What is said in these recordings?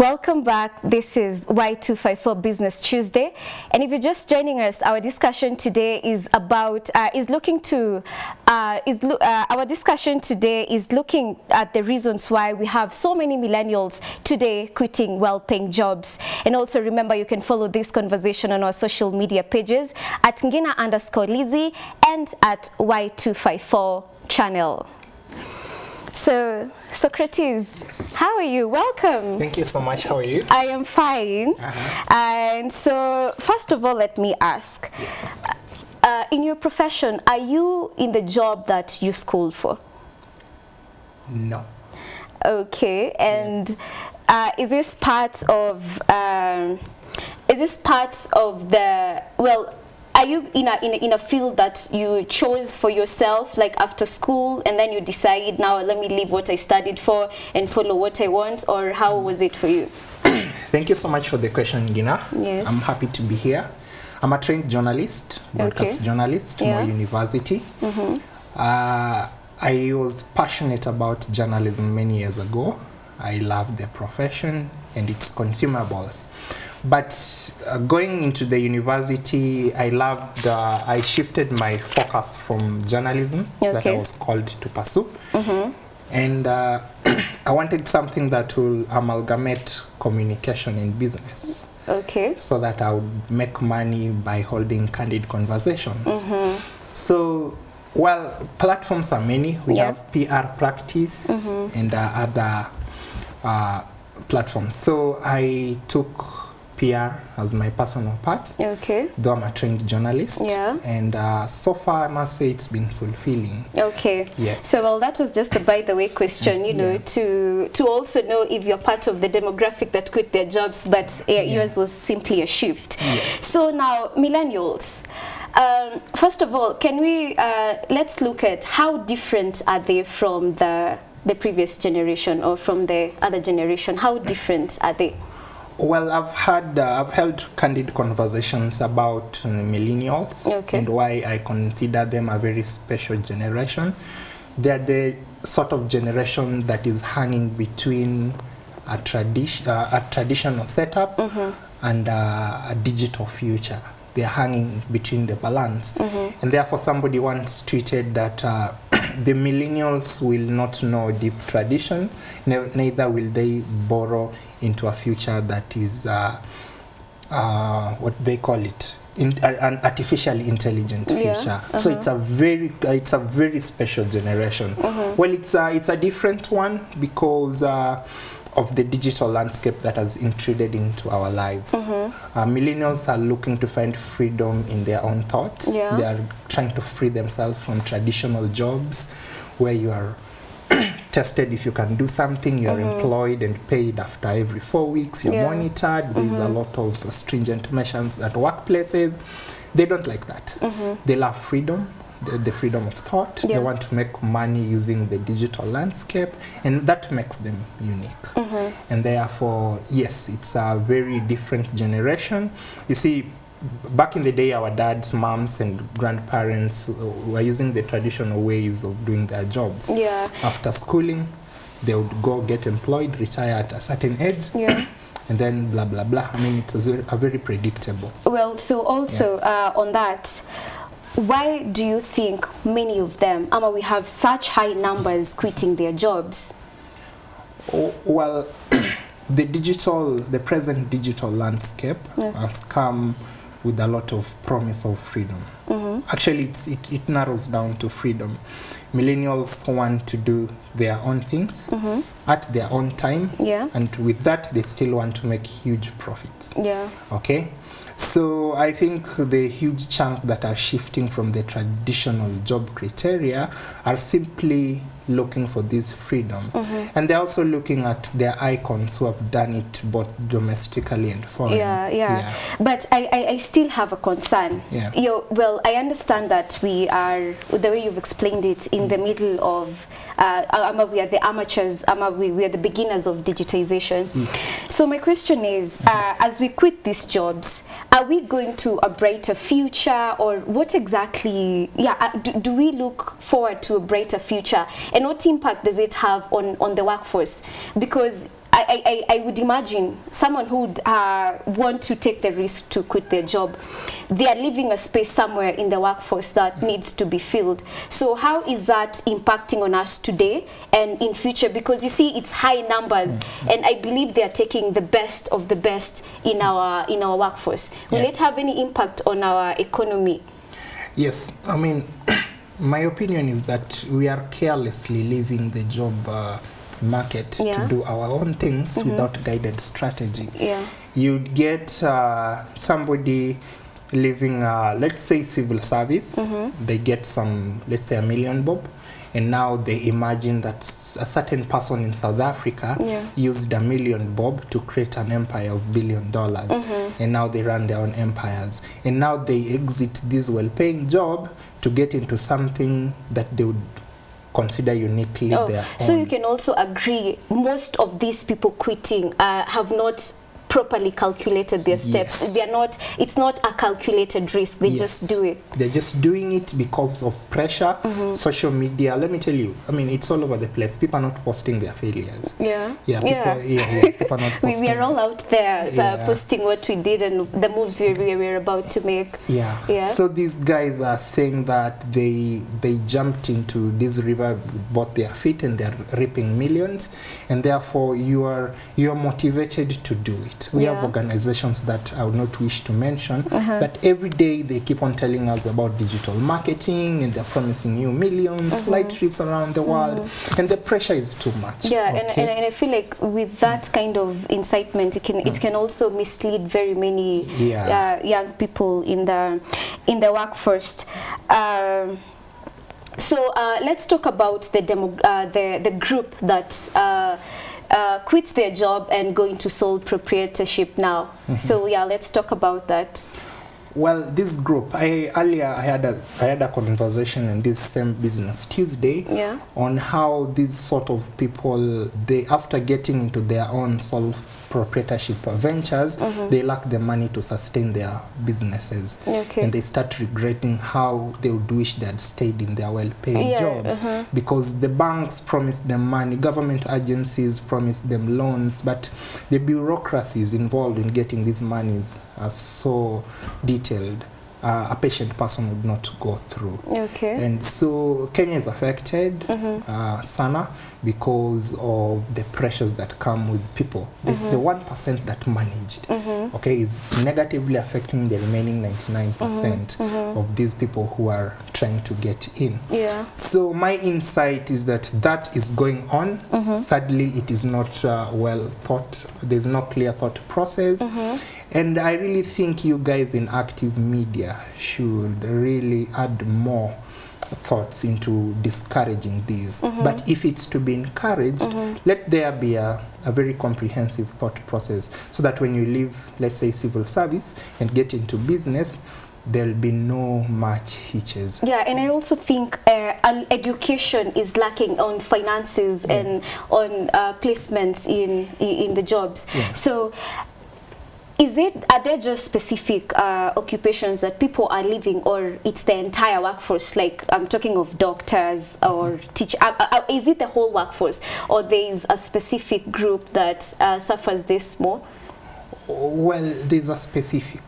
Welcome back. This is Y254 Business Tuesday, and if you're just joining us, our discussion today is about our discussion today is looking at the reasons why we have so many millennials today quitting well-paying jobs. And also remember, you can follow this conversation on our social media pages at Ngina_Lizzy and at Y254 channel. So, Socrates, yes. How are you? Welcome. Thank you so much. How are you? I am fine. And so, first of all, let me ask, yes. In your profession, are you in the job that you schooled for? No. Okay. And yes. Is this part of the, well, are you in a field that you chose for yourself, like after school, and then you decide, now let me leave what I studied for and follow what I want, or how was it for you? Thank you so much for the question, Gina. Yes. I'm happy to be here. I'm a trained journalist, broadcast journalist in my university. I was passionate about journalism many years ago. I loved the profession and its consumables. But going into the university, I shifted my focus from journalism that I was called to pursue. And I wanted something that will amalgamate communication and business. So that I would make money by holding candid conversations. So, well, platforms are many. We have PR practice and other platforms. So I took PR as my personal path, though I'm a trained journalist, and so far I must say it's been fulfilling. Yes. So, well, that was just a by the way question, you know, to also know if you're part of the demographic that quit their jobs, but yours was simply a shift. So now, millennials, first of all, can we let's look at how different are they from the previous generation or from the other generation? How different are they? Well, I've held candid conversations about millennials and why I consider them a very special generation. They're the sort of generation that is hanging between a traditional setup and a digital future. They're hanging between the balance. And therefore somebody once tweeted that the millennials will not know deep tradition, neither will they borrow into a future that is what they call it, an artificially intelligent future. So it's a very special generation. Well, it's a different one because of the digital landscape that has intruded into our lives. Millennials are looking to find freedom in their own thoughts. They are trying to free themselves from traditional jobs where you are tested if you can do something, you're employed and paid after every 4 weeks, you're monitored, there's a lot of stringent measures at workplaces. They don't like that. They love freedom. The freedom of thought. They want to make money using the digital landscape, and that makes them unique. And therefore, yes, it's a very different generation. You see, back in the day, our dads, moms, and grandparents were using the traditional ways of doing their jobs. After schooling, they would go get employed, retire at a certain age. And then blah, blah, blah. I mean, it was a very predictable. Well, so also on that, why do you think many of them, we have such high numbers quitting their jobs? Well, the present digital landscape has come with a lot of promise of freedom. Actually, it narrows down to freedom. Millennials want to do their own things at their own time, and with that, they still want to make huge profits. So I think the huge chunk that are shifting from the traditional job criteria are simply looking for this freedom. And they're also looking at their icons who have done it both domestically and foreign. But I still have a concern. Well, I understand that we are, the way you've explained it, in the middle of we are the amateurs, we are the beginners of digitization. So my question is, as we quit these jobs, are we going to a brighter future, or what exactly, do we look forward to a brighter future, and what impact does it have on the workforce? Because I would imagine someone who would want to take the risk to quit their job, they are leaving a space somewhere in the workforce that needs to be filled. So how is that impacting on us today and in future? Because you see, it's high numbers, and I believe they are taking the best of the best in our workforce. Will it have any impact on our economy? Yes, I mean, my opinion is that we are carelessly leaving the job market to do our own things without guided strategy. You'd get somebody leaving, let's say, civil service. They get some, let's say, $1 million bob, and now they imagine that a certain person in South Africa used $1 million bob to create an empire of $1 billion, and now they run their own empires, and now they exit this well-paying job to get into something that they would consider uniquely their own. So you can also agree most of these people quitting have not properly calculated their steps. They are not, it's not a calculated risk, they just do it. They're just doing it because of pressure. Social media, let me tell you, I mean, it's all over the place. People are not posting their failures. People are not posting. We are all out there posting what we did and the moves we were about to make. So these guys are saying that they jumped into this river with both their feet and they're reaping millions, and therefore you are motivated to do it. We have organizations that I would not wish to mention, but every day they keep on telling us about digital marketing, and they're promising you millions, flight trips around the world, and the pressure is too much. And I feel like with that kind of incitement, it can also mislead very many young people in the workforce. So let's talk about the group that quits their job and going to sole proprietorship now. So let's talk about that. Well, this group, earlier I had a conversation in this same Business Tuesday on how these sort of people, they after getting into their own sole proprietorship ventures, they lack the money to sustain their businesses, and they start regretting how they would wish they had stayed in their well-paid jobs, because the banks promised them money, government agencies promised them loans, but the bureaucracies involved in getting these monies are so detailed, a patient person would not go through. And so Kenya is affected, Sana, because of the pressures that come with people. The 1% that managed, is negatively affecting the remaining 99% of these people who are trying to get in. So my insight is that is going on. Sadly, it is not well thought. There's no clear thought process. And I really think you guys in active media should really add more thoughts into discouraging these. But if it's to be encouraged, let there be a very comprehensive thought process, so that when you leave, let's say, civil service and get into business, there'll be no much hitches. And I also think education is lacking on finances and on placements in the jobs. So are there just specific occupations that people are leaving, or it's the entire workforce? Like I'm talking of doctors or teachers. Is it the whole workforce, or there is a specific group that suffers this more? Well, there's a specific.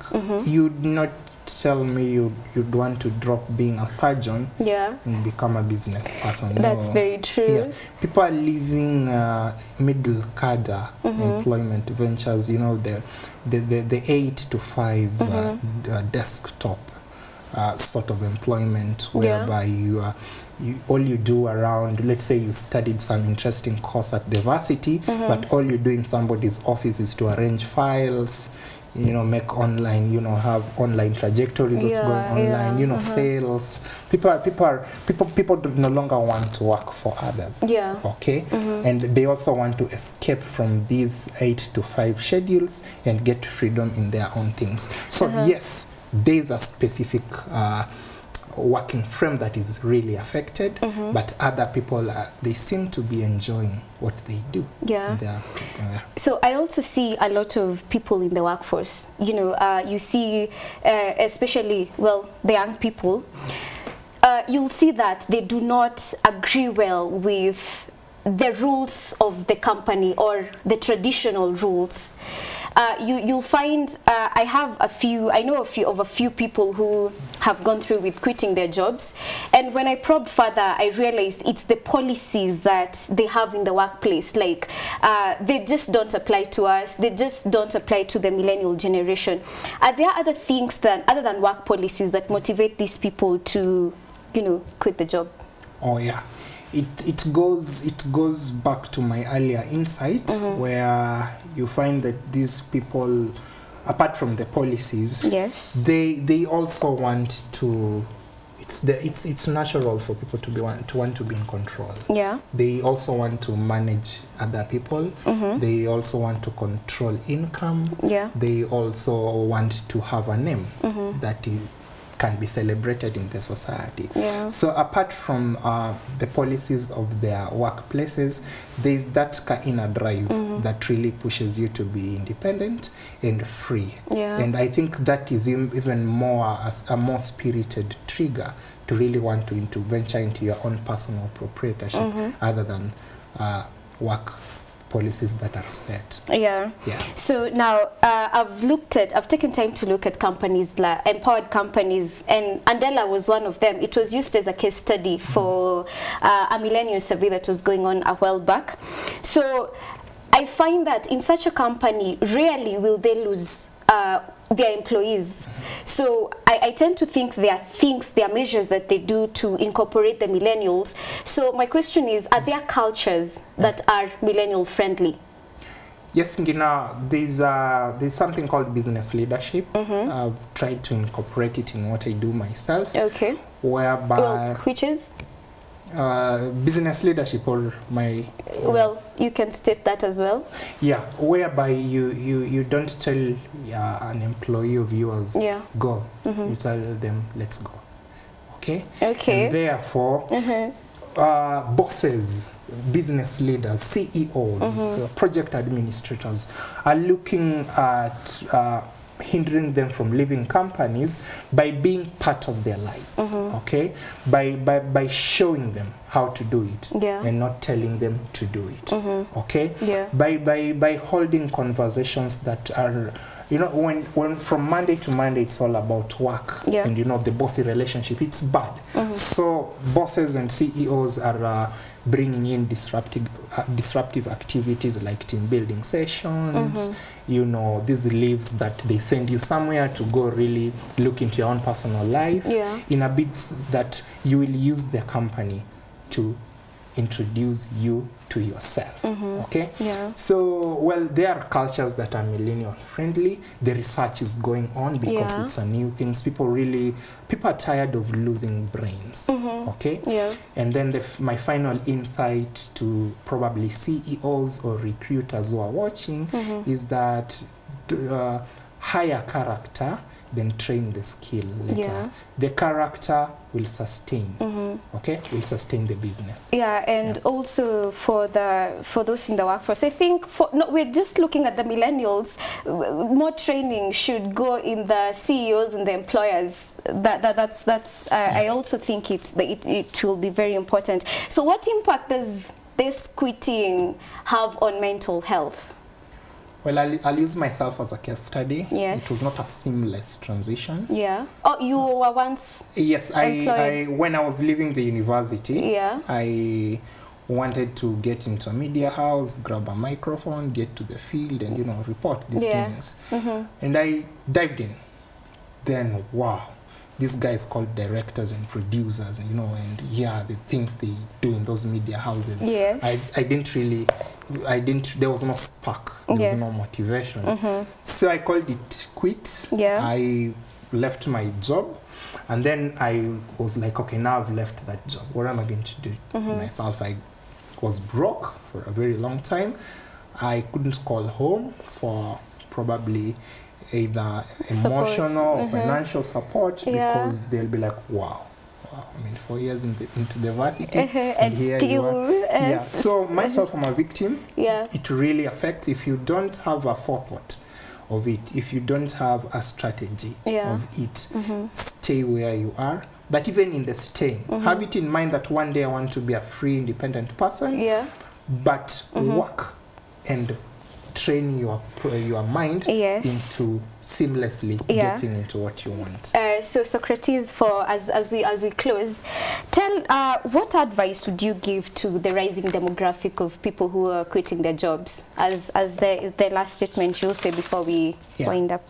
You'd not tell me you'd want to drop being a surgeon and become a business person. That's very true. People are leaving middle cadre employment ventures, you know, the 8 to 5 desktop sort of employment, whereby all you do around, let's say you studied some interesting course at the varsity, but all you do in somebody's office is to arrange files, you know, make online, you know, have online trajectories, what's going online, you know, sales. People no longer want to work for others. And they also want to escape from these 8 to 5 schedules and get freedom in their own things. So yes, there's a specific working frame that is really affected, but other people, they seem to be enjoying what they do. So I also see a lot of people in the workforce, you know, you see especially, well, the young people, you'll see that they do not agree well with the rules of the company or the traditional rules. You'll find I know of a few people who have gone through with quitting their jobs, and when I probed further, I realized it's the policies that they have in the workplace. Like they just don't apply to us. They just don't apply to the millennial generation. Are there other things other than work policies that motivate these people to, quit the job? Oh yeah. It goes back to my earlier insight, where you find that these people, apart from the policies, yes, they also want to. It's natural for people to want to be in control. Yeah. They also want to manage other people. They also want to control income. Yeah. They also want to have a name that can be celebrated in the society. Yeah. So apart from the policies of their workplaces, there's that inner drive that really pushes you to be independent and free. Yeah. And I think that is even more a more spirited trigger to really want to venture into your own personal proprietorship other than work policies that are set. Yeah. Yeah. So now I've taken time to look at companies, like empowered companies, and Andela was one of them. It was used as a case study for a millennial survey that was going on a while back. So I find that in such a company, rarely will they lose their employees. So I tend to think there are measures that they do to incorporate the millennials. So my question is, are there cultures that are millennial friendly? Yes, there's something called business leadership. I've tried to incorporate it in what I do myself. Okay. Whereby which is? Business leadership, or my well, you can state that as well. Yeah, whereby you don't tell an employee of yours go, you tell them let's go. Okay. And therefore bosses, business leaders, CEOs, project administrators are looking at hindering them from leaving companies by being part of their lives, okay? By showing them how to do it and not telling them to do it, okay? Yeah. By holding conversations that are, when from Monday to Monday it's all about work and the bossy relationship, it's bad. So bosses and CEOs are bringing in disruptive activities like team building sessions, these leaves that they send you somewhere to go really look into your own personal life in a bit that you will use the company to introduce you to yourself. Okay. Yeah. So well, there are cultures that are millennial friendly. The research is going on because it's a new thing. People are tired of losing brains. Okay. Yeah. And then my final insight to probably CEOs or recruiters who are watching is that hire character, then train the skill later. The character will sustain, will sustain the business. Yeah, and also for those in the workforce, I think we're just looking at the millennials. More training should go in the CEOs and the employers. I also think it will be very important. So what impact does this quitting have on mental health? Well, I'll use myself as a case study. Yes. It was not a seamless transition. Yeah. Oh, you were once Yes, when I was leaving the university, I wanted to get into a media house, grab a microphone, get to the field and, report these things. And I dived in. Then, wow. These guys called directors and producers, and the things they do in those media houses. Yes. There was no spark, there was no motivation. So I called it quit. I left my job, and then I was like, okay, now I've left that job. What am I going to do myself? I was broke for a very long time. I couldn't call home for probably either emotional or financial support because they'll be like, wow, 4 years into the varsity and here you are. So myself, I'm a victim. It really affects if you don't have a forethought of it, if you don't have a strategy of it. Stay where you are. But even in the staying, have it in mind that one day I want to be a free, independent person. but work and train your mind into seamlessly getting into what you want. So Socrates, for as we close, tell what advice would you give to the rising demographic of people who are quitting their jobs, as the last statement you'll say before we wind up?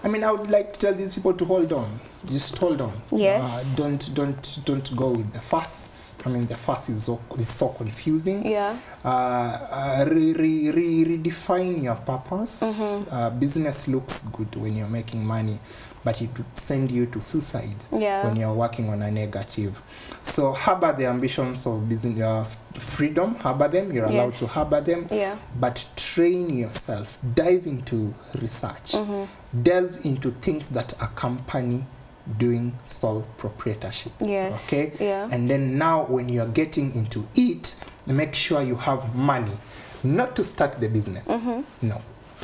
I mean, I would like to tell these people to hold on. Just hold on. Yes. Don't go with the fuss. I mean, the fuss is so confusing. Redefine your purpose. Business looks good when you're making money, but it would send you to suicide when you're working on a negative. So harbor the ambitions of business, freedom, harbor them. You're allowed to harbor them, but train yourself. Dive into research. Delve into things that accompany doing sole proprietorship. And then now when you're getting into it, make sure you have money, not to start the business, no,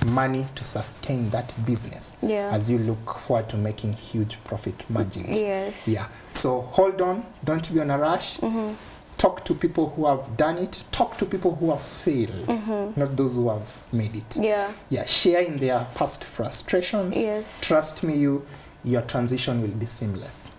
money to sustain that business as you look forward to making huge profit margins. So hold on, don't be on a rush. Talk to people who have done it. Talk to people who have failed, not those who have made it. Share in their past frustrations. Trust me, your transition will be seamless.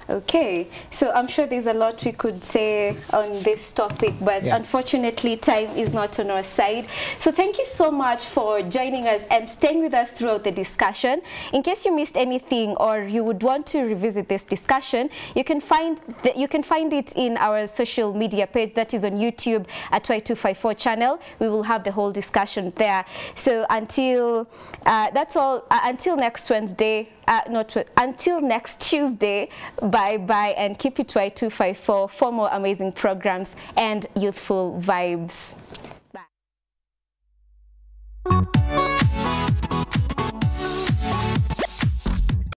Okay, so I'm sure there's a lot we could say on this topic, but unfortunately time is not on our side. So thank you so much for joining us and staying with us throughout the discussion. In case you missed anything or you would want to revisit this discussion, you can find it in our social media page, that is on YouTube at Y254 channel. We will have the whole discussion there. So until that's all. Until next Wednesday. Until next Tuesday, bye-bye, and keep it Y254 for more amazing programs and youthful vibes. Bye.